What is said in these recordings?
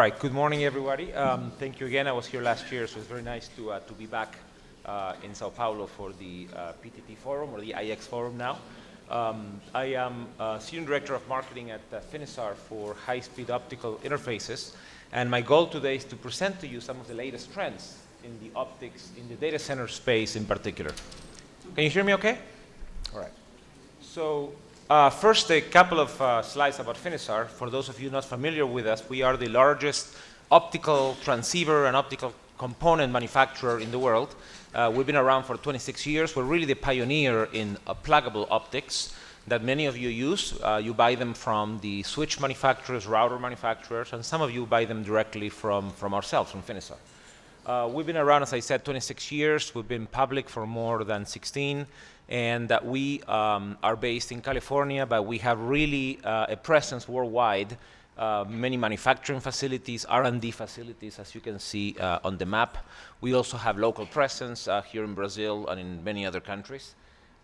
right, good morning, everybody. Thank you again. I was here last year, so it's very nice to be back in São Paulo for the PTT Forum, or the IX Forum now. I am Senior Director of Marketing at Finisar for high-speed optical interfaces, and my goal today is to present to you some of the latest trends in the optics, in the data center space in particular. Can you hear me okay? All right. So first, a couple of slides about Finisar. For those of you not familiar with us, we are the largest optical transceiver and optical component manufacturer in the world. We've been around for 26 years. We're really the pioneer in pluggable optics that many of you use. You buy them from the switch manufacturers, router manufacturers, and some of you buy them directly from ourselves, from Finisar. We've been around, as I said, 26 years. We've been public for more than 16. And we are based in California, but we have really a presence worldwide. Many manufacturing facilities, R&D facilities, as you can see on the map. We also have local presence here in Brazil and in many other countries.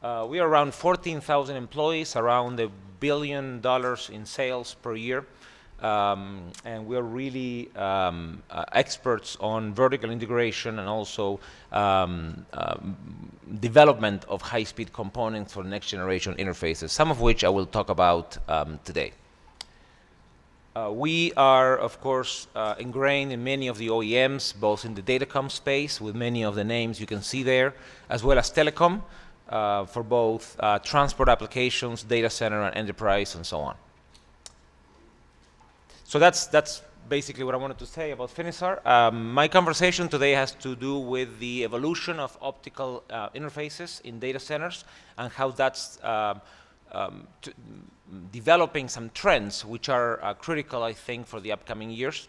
We are around 14,000 employees, around $1 billion in sales per year. And we are really experts on vertical integration and also development of high-speed components for next-generation interfaces, some of which I will talk about today. We are, of course, ingrained in many of the OEMs, both in the datacom space, with many of the names you can see there, as well as telecom, for both transport applications, data center, and enterprise, and so on. So that's basically what I wanted to say about Finisar. My conversation today has to do with the evolution of optical interfaces in data centers and how that's developing some trends which are critical, I think, for the upcoming years.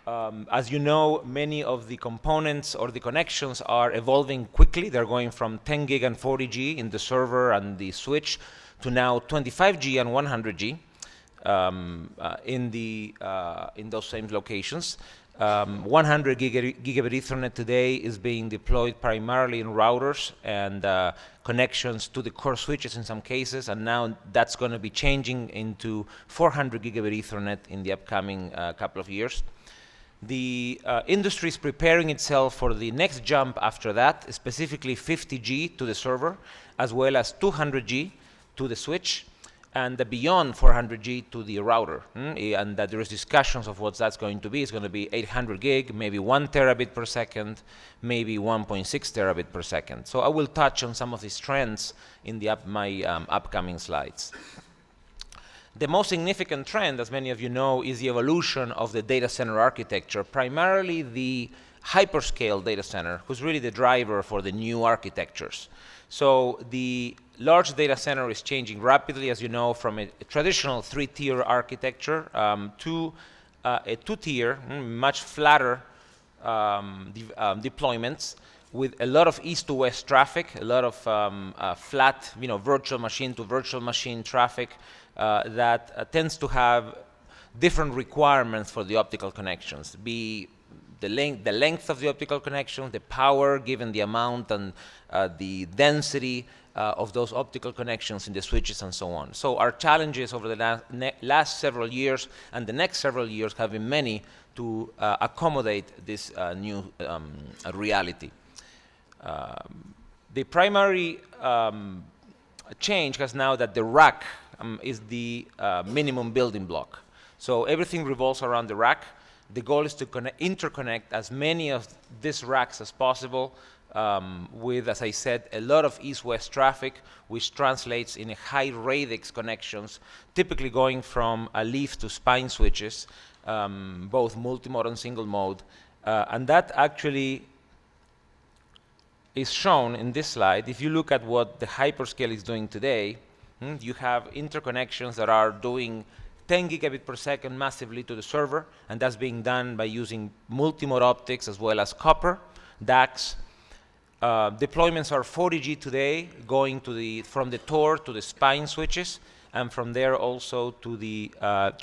As you know, many of the components or the connections are evolving quickly. They're going from 10 gig and 40G in the server and the switch to now 25G and 100G. In those same locations. 100 gigabit Ethernet today is being deployed primarily in routers and connections to the core switches in some cases, and now that's going to be changing into 400 gigabit Ethernet in the upcoming couple of years. The industry is preparing itself for the next jump after that, specifically 50G to the server, as well as 200G to the switch, and beyond 400G to the router. And that there is discussions of what that's going to be. It's going to be 800 gig, maybe 1 terabit per second, maybe 1.6 terabit per second. So I will touch on some of these trends in my upcoming slides. The most significant trend, as many of you know, is the evolution of the data center architecture, primarily the hyperscale data center, who's really the driver for the new architectures. So the large data center is changing rapidly, as you know, from a traditional three-tier architecture to a two-tier, much flatter deployments with a lot of east-to-west traffic, a lot of flat, virtual machine to virtual machine traffic that tends to have different requirements for the optical connections, be the length of the optical connection, the power given the amount and the density of those optical connections in the switches and so on. So our challenges over the last several years and the next several years have been many to accommodate this new reality. The primary change has now that the rack is the minimum building block. So everything revolves around the rack. The goal is to interconnect as many of these racks as possible with, as I said, a lot of east-west traffic, which translates in a high radix connections, typically going from a leaf to spine switches, both multi-mode and single mode. And that actually is shown in this slide. If you look at what the hyperscale is doing today, you have interconnections that are doing 10 gigabit per second massively to the server, and that's being done by using multi-mode optics as well as copper, DACs. Deployments are 40G today, going to from the TOR to the spine switches, and from there also to the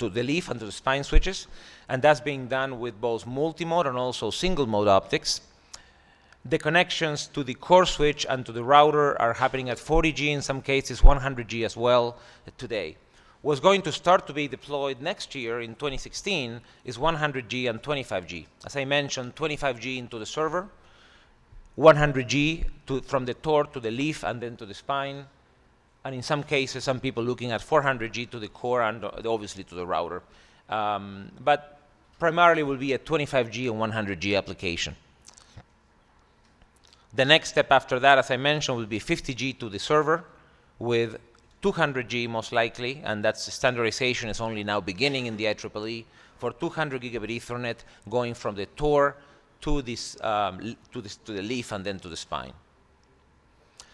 leaf and to the spine switches, and that's being done with both multi-mode and also single-mode optics. The connections to the core switch and to the router are happening at 40G in some cases, 100G as well today. What's going to start to be deployed next year in 2016 is 100G and 25G. As I mentioned, 25G into the server, 100G from the TOR to the leaf and then to the spine, and in some cases, some people looking at 400G to the core and obviously to the router. But primarily will be a 25G and 100G application. The next step after that, as I mentioned, will be 50G to the server with 200G most likely, and that's standardization is only now beginning in the IEEE for 200 gigabit Ethernet going from the TOR to this, to the leaf and then to the spine.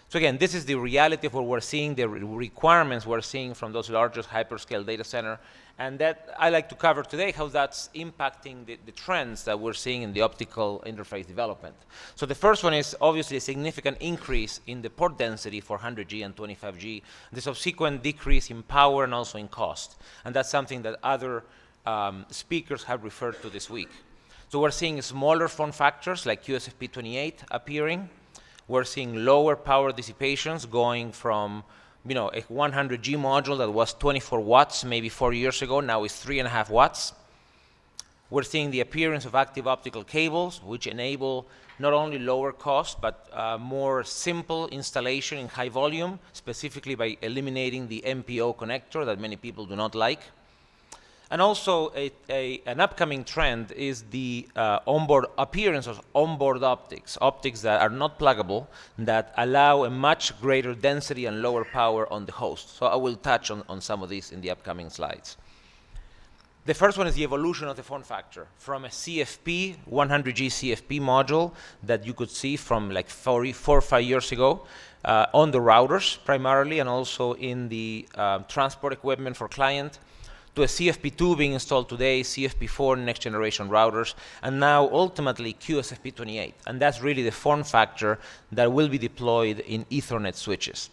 So again, this is the reality of what we're seeing, the requirements we're seeing from those largest hyperscale data center, and that I like to cover today how that's impacting the trends that we're seeing in the optical interface development. So the first one is obviously a significant increase in the port density for 100G and 25G, the subsequent decrease in power and also in cost. And that's something that other speakers have referred to this week. So we're seeing smaller form factors like QSFP28 appearing. We're seeing lower power dissipations going from, a 100G module that was 24 watts maybe 4 years ago, now is 3.5 watts. We're seeing the appearance of active optical cables, which enable not only lower cost, but more simple installation in high volume, specifically by eliminating the MPO connector that many people do not like. And also an upcoming trend is the appearance of onboard optics, optics that are not pluggable, that allow a much greater density and lower power on the host. So I will touch on some of these in the upcoming slides. The first one is the evolution of the form factor from a CFP, 100G CFP module that you could see from like 4 or 5 years ago on the routers primarily, and also in the transport equipment for client, to a CFP2 being installed today, CFP4 next generation routers, and now ultimately QSFP28. And that's really the form factor that will be deployed in Ethernet switches.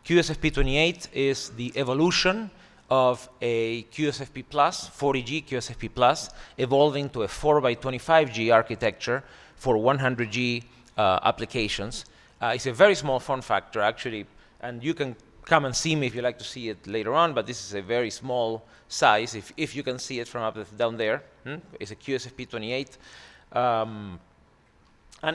QSFP28 is the evolution of a QSFP+, 40G QSFP+, evolving to a 4x25G architecture for 100G applications. It's a very small form factor, actually, and you can come and see me if you like to see it later on, but this is a very small size, if you can see it from down there. It's a QSFP28. And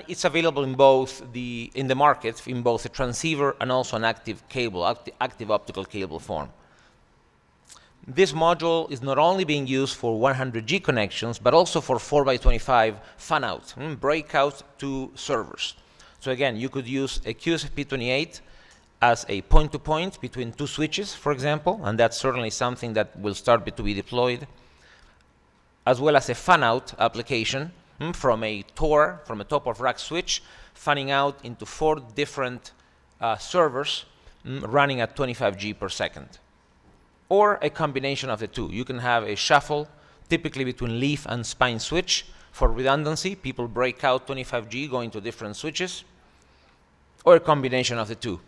it's available in both in the market, in both a transceiver and also an active cable, active optical cable form. This module is not only being used for 100G connections, but also for 4x25 Fanout, breakout to servers. So again, you could use a QSFP28 as a point-to-point between two switches, for example, and that's certainly something that will start to be deployed, as well as a fan-out application from a TOR, from a top-of-rack switch, fanning out into 4 different servers running at 25G per second. Or a combination of the two. You can have a shuffle, typically between leaf and spine switch. For redundancy, people break out 25G going to different switches, or a combination of the two.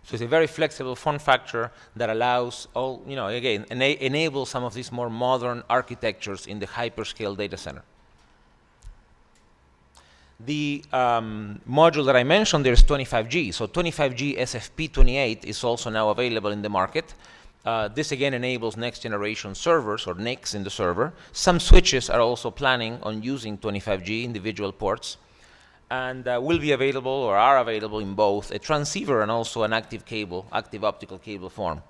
So it's a very flexible form factor that allows again, enables some of these more modern architectures in the hyperscale data center. The module that I mentioned there is 25G. So 25G SFP28 is also now available in the market. This again enables next generation servers or NICs in the server. Some switches are also planning on using 25G individual ports, and will be available or are available in both a transceiver and also an active cable, active optical cable form.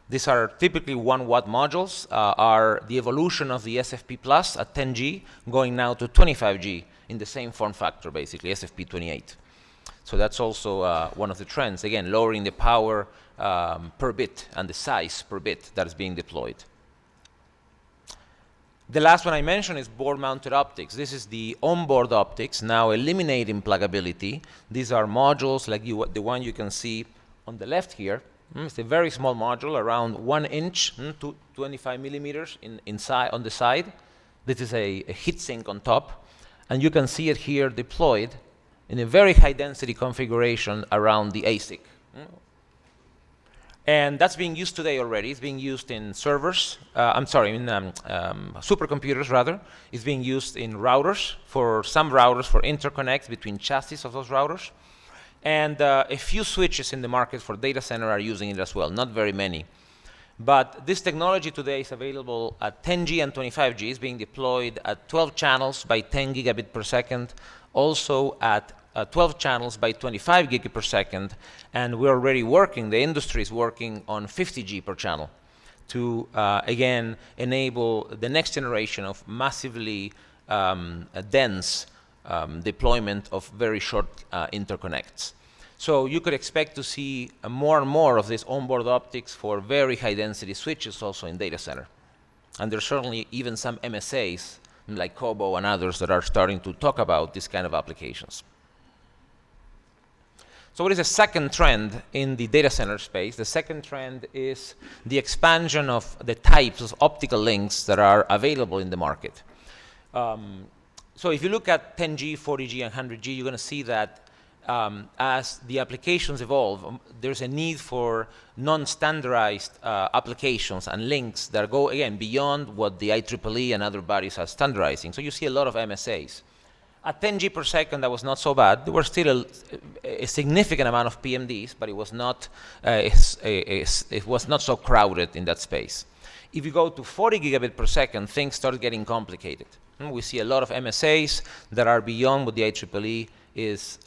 These are typically 1 watt modules, are the evolution of the SFP Plus at 10G going now to 25G in the same form factor, basically SFP28. So that's also one of the trends, again, lowering the power per bit and the size per bit that is being deployed. The last one I mentioned is board-mounted optics. This is the onboard optics, now eliminating pluggability. These are modules like the one you can see on the left here. It's a very small module, around 1 inch to 25 millimeters inside on the side. This is a heatsink on top, and you can see it here deployed in a very high-density configuration around the ASIC. And that's being used today already. It's being used in servers, in supercomputers rather. It's being used in routers, for some routers for interconnects between chassis of those routers. And a few switches in the market for data center are using it as well, not very many. But this technology today is available at 10G and 25G. It's being deployed at 12 channels by 10 gigabit per second, also at 12 channels by 25 gigabit per second, and we're already working, the industry is working on 50G per channel to, again, enable the next generation of massively dense deployment of very short interconnects. So you could expect to see more and more of this onboard optics for very high density switches also in data center. And there's certainly even some MSAs like Kobo and others that are starting to talk about this kind of applications. So what is the second trend in the data center space? The second trend is the expansion of the types of optical links that are available in the market. So if you look at 10G, 40G, and 100G, you're going to see that as the applications evolve, there's a need for non-standardized applications and links that go, again, beyond what the IEEE and other bodies are standardizing. So you see a lot of MSAs. At 10G per second, that was not so bad. There were still a significant amount of PMDs, but it was not so crowded in that space. If you go to 40 gigabit per second, things start getting complicated. We see a lot of MSAs that are beyond what the IEEE is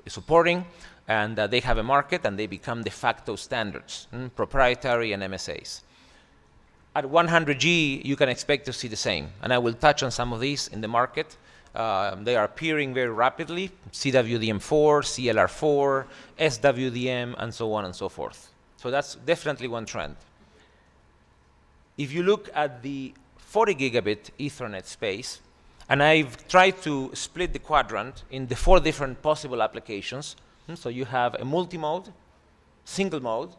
supporting, and they have a market, and they become de facto standards, proprietary and MSAs. At 100G, you can expect to see the same, and I will touch on some of these in the market. They are appearing very rapidly, CWDM4, CLR4, SWDM, and so on and so forth. So that's definitely one trend. If you look at the 40 gigabit Ethernet space, and I've tried to split the quadrant in the 4 different possible applications. So you have a multi-mode, single mode,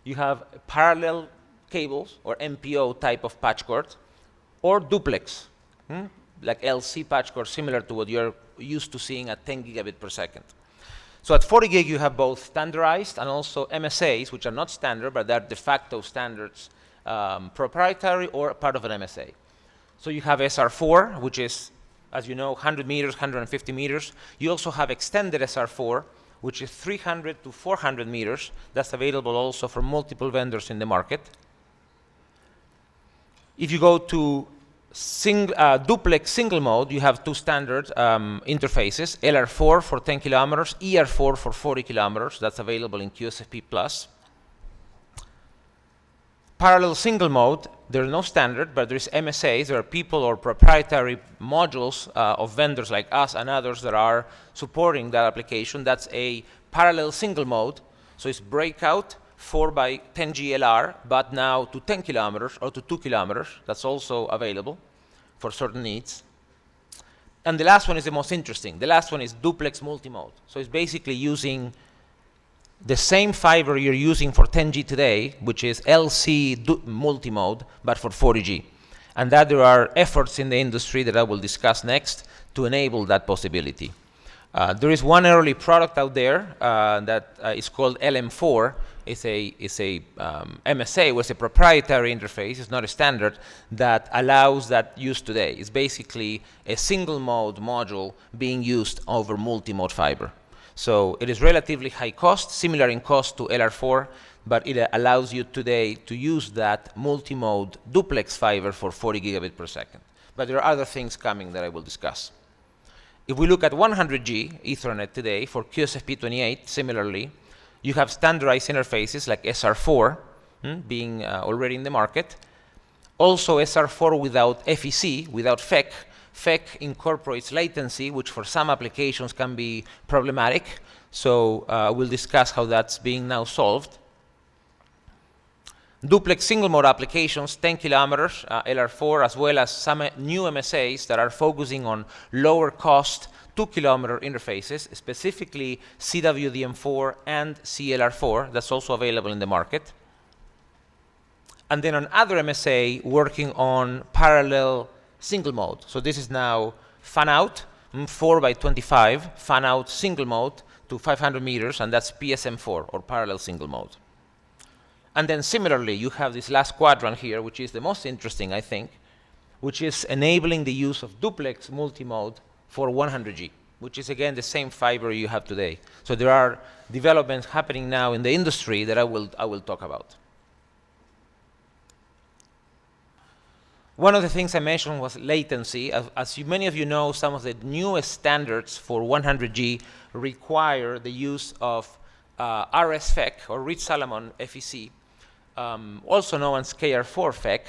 you have parallel cables, or MPO type of patch cord, or duplex, like LC patch cord, similar to what you're used to seeing at 10 gigabit per second. So at 40 gig, you have both standardized and also MSAs, which are not standard, but they're de facto standards, proprietary or part of an MSA. So you have SR4, which is, as you know, 100 meters, 150 meters. You also have extended SR4, which is 300 to 400 meters. That's available also from multiple vendors in the market. If you go to duplex single mode, you have 2 standard interfaces, LR4 for 10 kilometers, ER4 for 40 kilometers. That's available in QSFP+. Parallel single mode, there's no standard, but there's MSAs. There are people or proprietary modules of vendors like us and others that are supporting that application. That's a parallel single mode. So it's breakout 4 by 10 GLR, but now to 10 kilometers or to 2 kilometers. That's also available for certain needs. And the last one is the most interesting. The last one is duplex multimode. So it's basically using the same fiber you're using for 10G today, which is LC multimode, but for 40G. And that there are efforts in the industry that I will discuss next to enable that possibility. There is one early product out there that is called LM4. It's a MSA, was a proprietary interface. It's not a standard that allows that use today. It's basically a single mode module being used over multi-mode fiber. So it is relatively high cost, similar in cost to LR4, but it allows you today to use that multi-mode duplex fiber for 40 gigabit per second. But there are other things coming that I will discuss. If we look at 100G Ethernet today for QSFP28, similarly, you have standardized interfaces like SR4 being already in the market. Also SR4 without FEC, without FEC. FEC incorporates latency, which for some applications can be problematic. So we'll discuss how that's being now solved. Duplex single mode applications, 10 kilometers, LR4, as well as some new MSAs that are focusing on lower cost 2 kilometer interfaces, specifically CWDM4 and CLR4. That's also available in the market. And then on other MSA, working on parallel single mode. So this is now Fanout, 4 by 25, Fanout single mode to 500 meters, and that's PSM4, or parallel single mode. And then similarly, you have this last quadrant here, which is the most interesting, I think, which is enabling the use of duplex multi-mode for 100G, which is, again, the same fiber you have today. So there are developments happening now in the industry that I will talk about. One of the things I mentioned was latency. As many of you know, some of the newest standards for 100G require the use of RSFEC, or Reed-Salomon FEC, also known as KR4 FEC,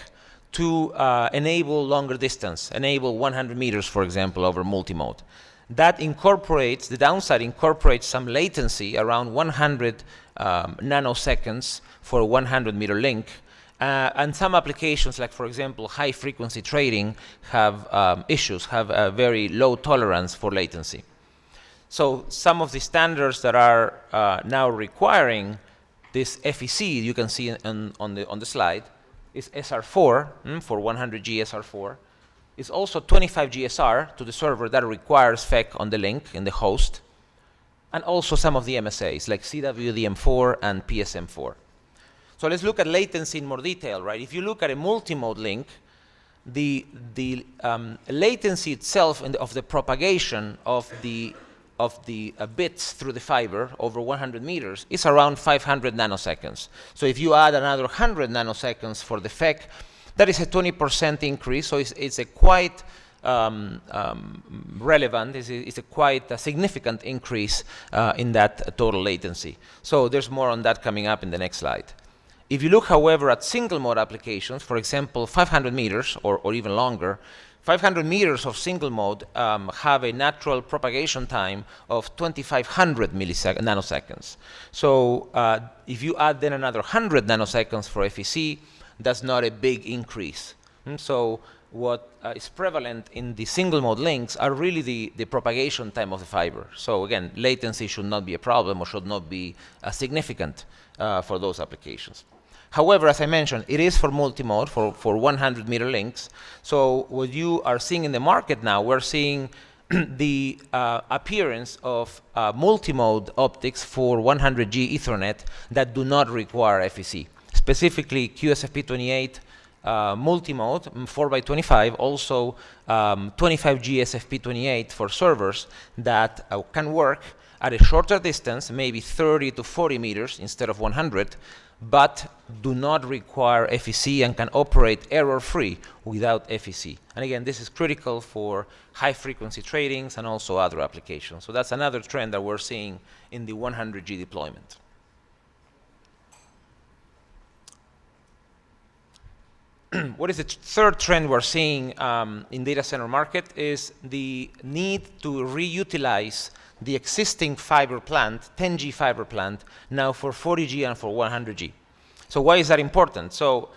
to enable longer distance, enable 100 meters, for example, over multimode. That incorporates, the downside incorporates some latency around 100 nanoseconds for a 100-meter link. And some applications, like, for example, high-frequency trading, have issues, have a very low tolerance for latency. So some of the standards that are now requiring this FEC, you can see on the slide, is SR4 for 100G SR4. It's also 25 GSR to the server that requires FEC on the link in the host, and also some of the MSAs like CWDM4 and PSM4. So let's look at latency in more detail, right? If you look at a multimode link, the latency itself of the propagation of the bits through the fiber over 100 meters is around 500 nanoseconds. So if you add another 100 nanoseconds for the FEC, that is a 20% increase. So it's a quite relevant, it's a quite significant increase in that total latency. So there's more on that coming up in the next slide. If you look, however, at single mode applications, for example, 500 meters or even longer, 500 meters of single mode have a natural propagation time of 2,500 nanoseconds. So if you add then another 100 nanoseconds for FEC, that's not a big increase. So what is prevalent in the single mode links are really the propagation time of the fiber. So again, latency should not be a problem or should not be significant for those applications. However, as I mentioned, it is for multimode, for 100-meter links. So what you are seeing in the market now, we're seeing the appearance of multimode optics for 100G Ethernet that do not require FEC. Specifically, QSFP28 multimode, 4x25, also 25G SFP28 for servers that can work at a shorter distance, maybe 30 to 40 meters instead of 100, but do not require FEC and can operate error-free without FEC. And again, this is critical for high-frequency tradings and also other applications. So that's another trend that we're seeing in the 100G deployment. What is the third trend we're seeing in data center market is the need to reutilize the existing fiber plant, 10G fiber plant, now for 40G and for 100G. So why is that important? So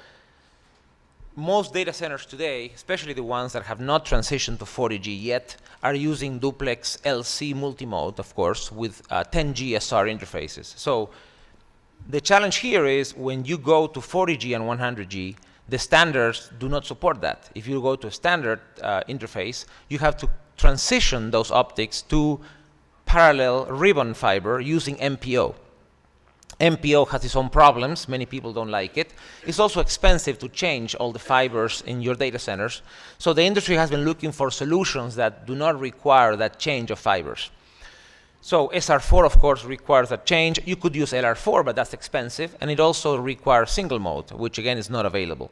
most data centers today, especially the ones that have not transitioned to 40G yet, are using duplex LC multimode, of course, with 10G SR interfaces. So the challenge here is when you go to 40G and 100G, the standards do not support that. If you go to a standard interface, you have to transition those optics to parallel ribbon fiber using MPO. MPO has its own problems. Many people don't like it. It's also expensive to change all the fibers in your data centers. So the industry has been looking for solutions that do not require that change of fibers. So SR4, of course, requires a change. You could use LR4, but that's expensive. And it also requires single mode, which, again, is not available.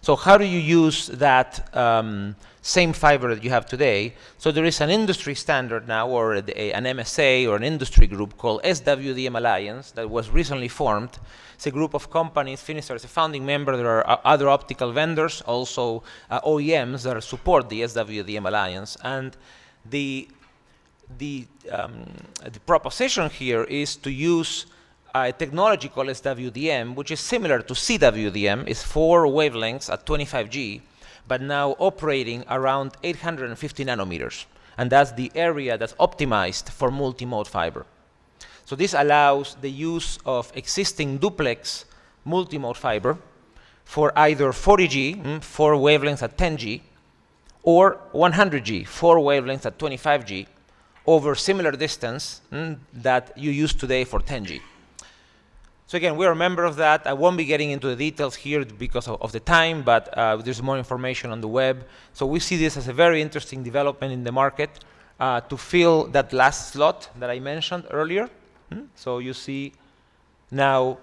So how do you use that same fiber that you have today? So there is an industry standard now, or an MSA, or an industry group called SWDM Alliance that was recently formed. It's a group of companies. Finisar is a founding member. There are other optical vendors, also OEMs that support the SWDM Alliance. And the proposition here is to use a technology called SWDM, which is similar to CWDM. It's 4 wavelengths at 25G, but now operating around 850 nanometers. And that's the area that's optimized for multi-mode fiber. So this allows the use of existing duplex multi-mode fiber for either 40G, 4 wavelengths at 10G, or 100G, 4 wavelengths at 25G, over similar distance that you use today for 10G. So again, we're a member of that. I won't be getting into the details here because of the time, but there's more information on the web. So we see this as a very interesting development in the market to fill that last slot that I mentioned earlier. So you see now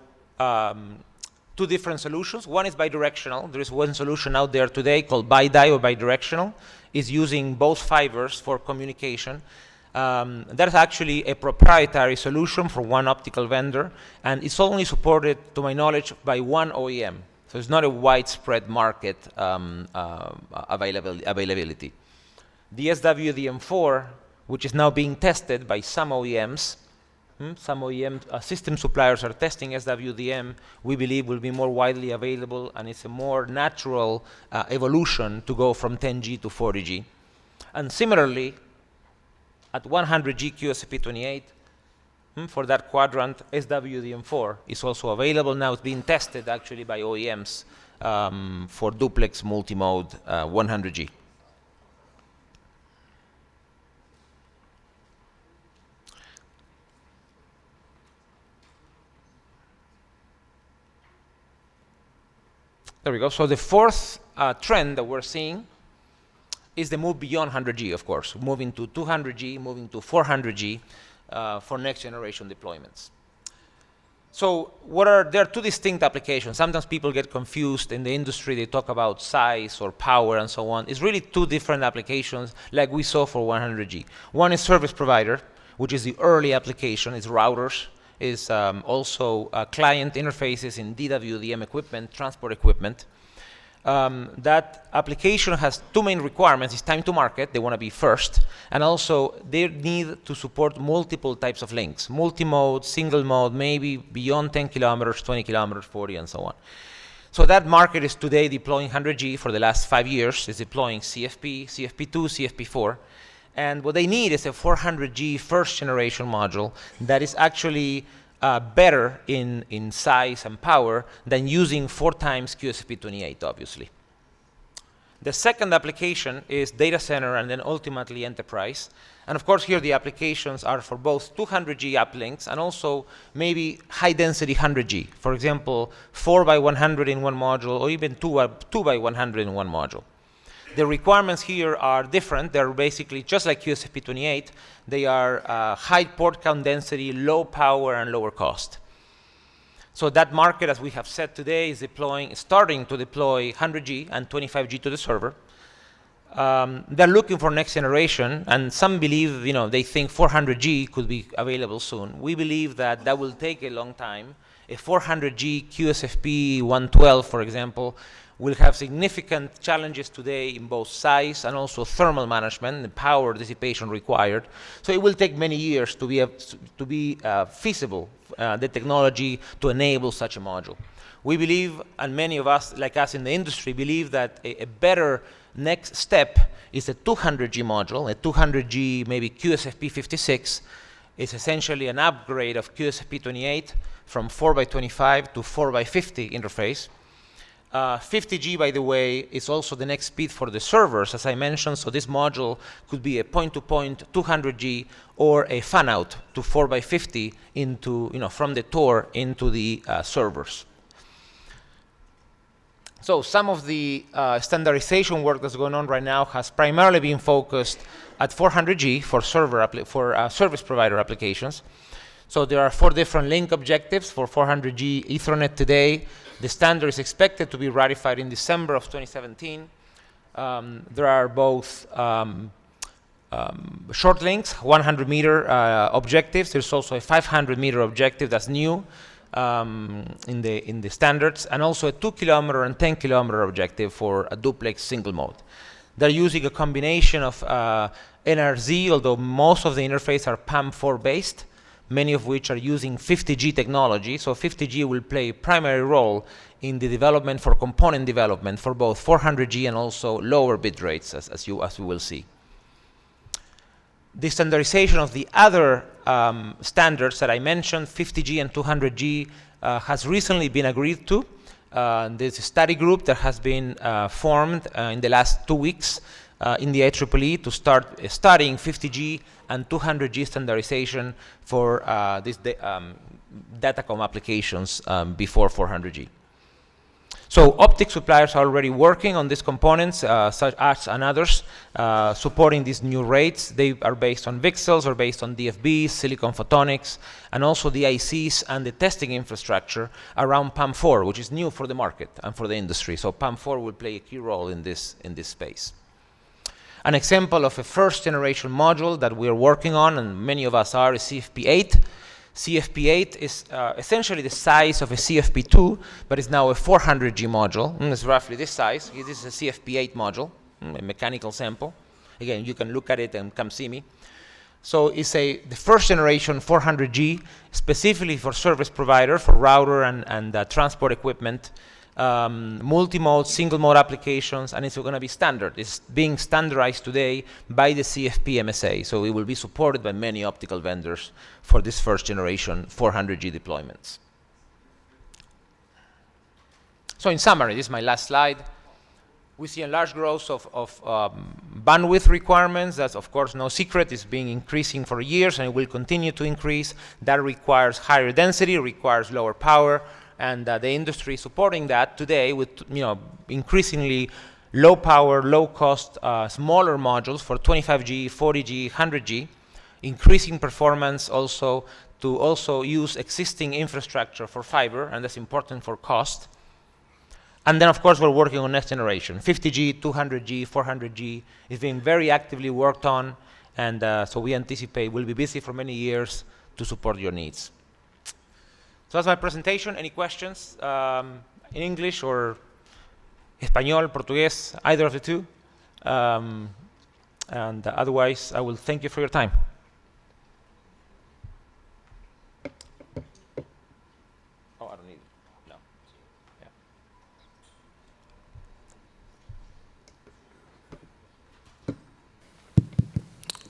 two different solutions. One is bidirectional. There is one solution out there today called BiDi or bidirectional. It's using both fibers for communication. That is actually a proprietary solution for one optical vendor, and it's only supported, to my knowledge, by one OEM. So it's not a widespread market availability. The SWDM4, which is now being tested by some OEMs, some OEM system suppliers are testing SWDM, we believe will be more widely available, and it's a more natural evolution to go from 10G to 40G. And similarly, at 100G QSFP28, for that quadrant, SWDM4 is also available now. It's being tested actually by OEMs for duplex multimode 100G. There we go. So the fourth trend that we're seeing is the move beyond 100G, of course, moving to 200G, moving to 400G for next generation deployments. So there are two distinct applications. Sometimes people get confused in the industry. They talk about size or power and so on. It's really two different applications like we saw for 100G. One is service provider, which is the early application. It's routers. Is also client interfaces in DWDM equipment, transport equipment. That application has two main requirements. It's time to market. They want to be first. And also, they need to support multiple types of links. Multi-mode, single mode, maybe beyond 10 kilometers, 20 kilometers, 40, and so on. So that market is today deploying 100G for the last 5 years. It's deploying CFP, CFP2, CFP4. And what they need is a 400G first generation module that is actually better in size and power than using 4 times QSFP28, obviously. The second application is data center and then ultimately enterprise. And of course, here the applications are for both 200G uplinks and also maybe high density 100G. For example, 4 by 100 in one module or even 2 by 100 in one module. The requirements here are different. They're basically just like QSFP28. They are high port count density, low power, and lower cost. So that market, as we have said today, is starting to deploy 100G and 25G to the server. They're looking for next generation, and some believe, they think 400G could be available soon. We believe that will take a long time. A 400G QSFP 112, for example, will have significant challenges today in both size and also thermal management and power dissipation required. So it will take many years to be feasible, the technology to enable such a module. We believe, and many of us, like us in the industry, believe that a better next step is a 200G module, a 200G maybe QSFP 56 is essentially an upgrade of QSFP 28 from 4x25 to 4x50 interface. 50G, by the way, is also the next speed for the servers, as I mentioned. So this module could be a point-to-point 200G or a Fanout to 4x50 into, from the TOR into the servers. So some of the standardization work that's going on right now has primarily been focused at 400G for service provider applications. So there are 4 different link objectives for 400G Ethernet today. The standard is expected to be ratified in December of 2017. There are both short links, 100-meter objectives. There's also a 500-meter objective that's new in the standards, and also a 2-kilometer and 10-kilometer objective for a duplex single mode. They're using a combination of NRZ, although most of the interfaces are PAM4 based, many of which are using 50G technology. So 50G will play a primary role in the development for component development for both 400G and also lower bit rates, as we will see. The standardization of the other standards that I mentioned, 50G and 200G, has recently been agreed to. There's a study group that has been formed in the last 2 weeks in the IEEE to start studying 50G and 200G standardization for these datacom applications before 400G. So optic suppliers are already working on these components, such as and others, supporting these new rates. They are based on VCSELs or based on DFBs, silicon photonics, and also the ICs and the testing infrastructure around PAM4, which is new for the market and for the industry. So PAM4 will play a key role in this space. An example of a first generation module that we are working on, and many of us are, is CFP8. CFP8 is essentially the size of a CFP2, but it's now a 400G module. It's roughly this size. This is a CFP8 module, a mechanical sample. Again, you can look at it and come see me. So it's the first generation 400G, specifically for service provider, for router and transport equipment, multi-mode, single-mode applications, and it's going to be standard. It's being standardized today by the CFP MSA, so it will be supported by many optical vendors for this first-generation 400G deployments. So in summary, this is my last slide. We see a large growth of bandwidth requirements. That's, of course, no secret. It's been increasing for years, and it will continue to increase. That requires higher density, requires lower power, and the industry is supporting that today with increasingly low power, low cost, smaller modules for 25G, 40G, 100G, increasing performance also to also use existing infrastructure for fiber, and that's important for cost. And then, of course, we're working on next generation, 50G, 200G, 400G. It's being very actively worked on, and so we anticipate we'll be busy for many years to support your needs. So that's my presentation. Any questions in English or Español, Portugués, either of the two? And otherwise, I will thank you for your time. Oh, I don't need it. No. Yeah.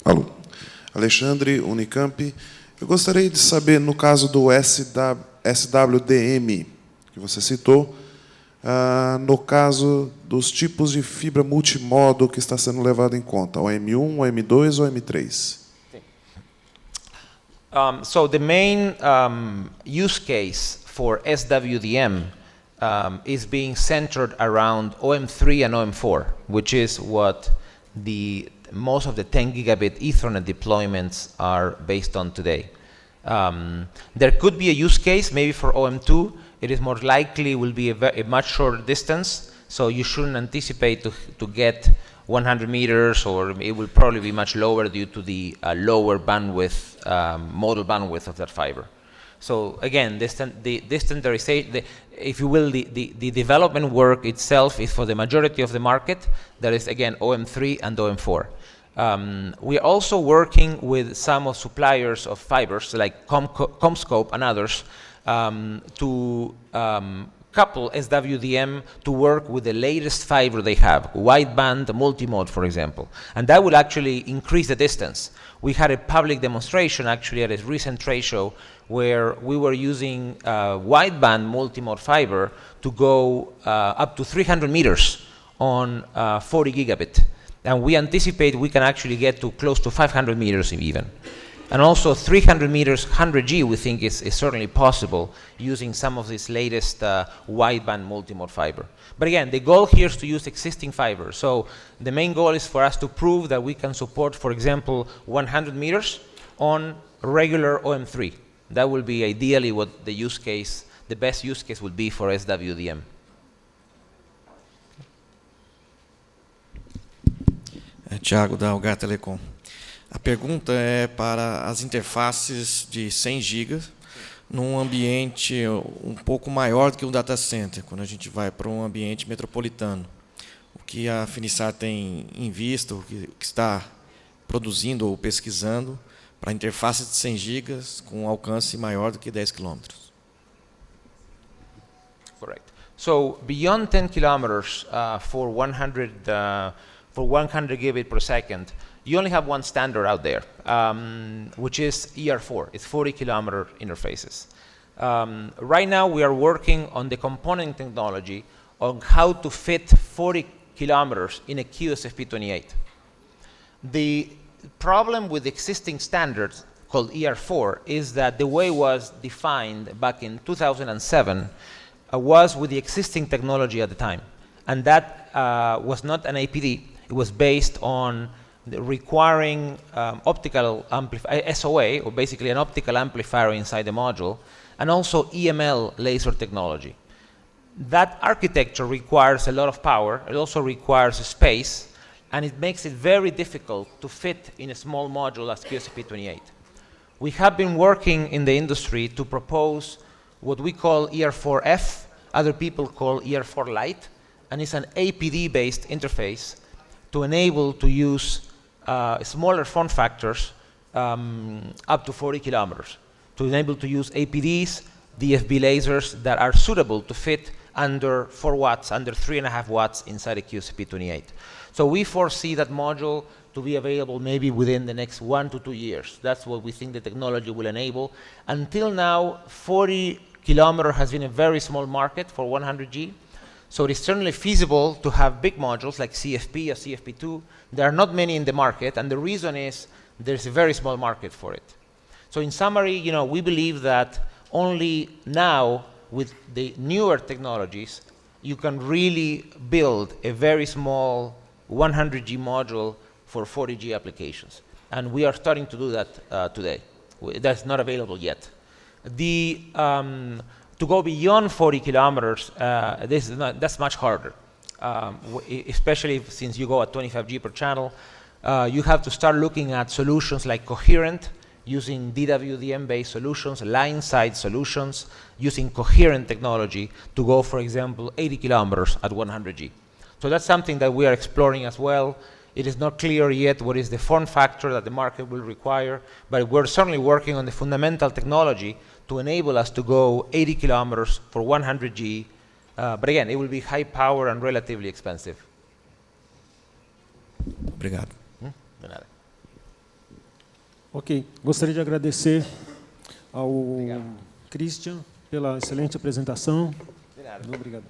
Alô. Alexandre, Unicamp. Eu gostaria de saber, no caso do SWDM, que você citou, no caso dos tipos de fibra multimodo que está sendo levado em conta, o M1, o M2 ou o M3? So the main use case for SWDM is being centered around OM3 and OM4, which is what most of the 10 gigabit Ethernet deployments are based on today. There could be a use case maybe for OM2. It is more likely will be a much shorter distance, so you shouldn't anticipate to get 100 meters, or it will probably be much lower due to the lower bandwidth, modal bandwidth of that fiber. So again, the standardization, if you will, the development work itself is for the majority of the market. That is, again, OM3 and OM4. We are also working with some of suppliers of fibers, like CommScope and others, to couple SWDM to work with the latest fiber they have, wideband, multi-mode, for example. And that will actually increase the distance. We had a public demonstration actually at a recent trade show where we were using wideband multi-mode fiber to go up to 300 meters on 40 gigabit. And we anticipate we can actually get to close to 500 meters even. And also 300 meters 100G we think is certainly possible using some of this latest wideband multi-mode fiber. But again, the goal here is to use existing fiber. So the main goal is for us to prove that we can support, for example, 100 meters on regular OM3. That will be ideally what the use case, the best use case would be for SWDM. Thiago, da Algar Telecom. A pergunta é para as interfaces de 100 GB num ambiente um pouco maior do que um data center, quando a gente vai para um ambiente metropolitano. O que a Finisar tem em vista, o que está produzindo ou pesquisando para interfaces de 100 GB com alcance maior do que 10 km. Correct. So beyond 10 kilometers for 100 gigabit per second, you only have one standard out there, which is ER4. It's 40-kilometer interfaces. Right now, we are working on the component technology on how to fit 40 kilometers in a QSFP28. The problem with existing standards called ER4 is that the way it was defined back in 2007, was with the existing technology at the time. And that was not an APD. It was based on requiring optical SOA, or basically an optical amplifier inside the module, and also EML laser technology. That architecture requires a lot of power. It also requires space, and it makes it very difficult to fit in a small module as QSFP28. We have been working in the industry to propose what we call ER4F, other people call ER4 Lite, and it's an APD-based interface to enable to use smaller form factors up to 40 kilometers, to enable to use APDs, DFB lasers that are suitable to fit under 4 watts, under 3.5 watts inside a QSFP28. So we foresee that module to be available maybe within the next 1 to 2 years. That's what we think the technology will enable. Until now, 40 kilometer has been a very small market for 100G. So it is certainly feasible to have big modules like CFP or CFP2. There are not many in the market, and the reason is there's a very small market for it. So in summary, we believe that only now, with the newer technologies, you can really build a very small 100G module for 40G applications. And we are starting to do that today. That's not available yet. To go beyond 40 kilometers, that's much harder, especially since you go at 25G per channel. You have to start looking at solutions like coherent, using DWDM-based solutions, line-side solutions, using coherent technology to go, for example, 80 kilometers at 100G. So that's something that we are exploring as well. It is not clear yet what is the form factor that the market will require, but we're certainly working on the fundamental technology to enable us to go 80 kilometers for 100G. But again, it will be high power and relatively expensive. Obrigado. De nada. Ok, gostaria de agradecer ao Christian pela excelente apresentação. De nada. Obrigado.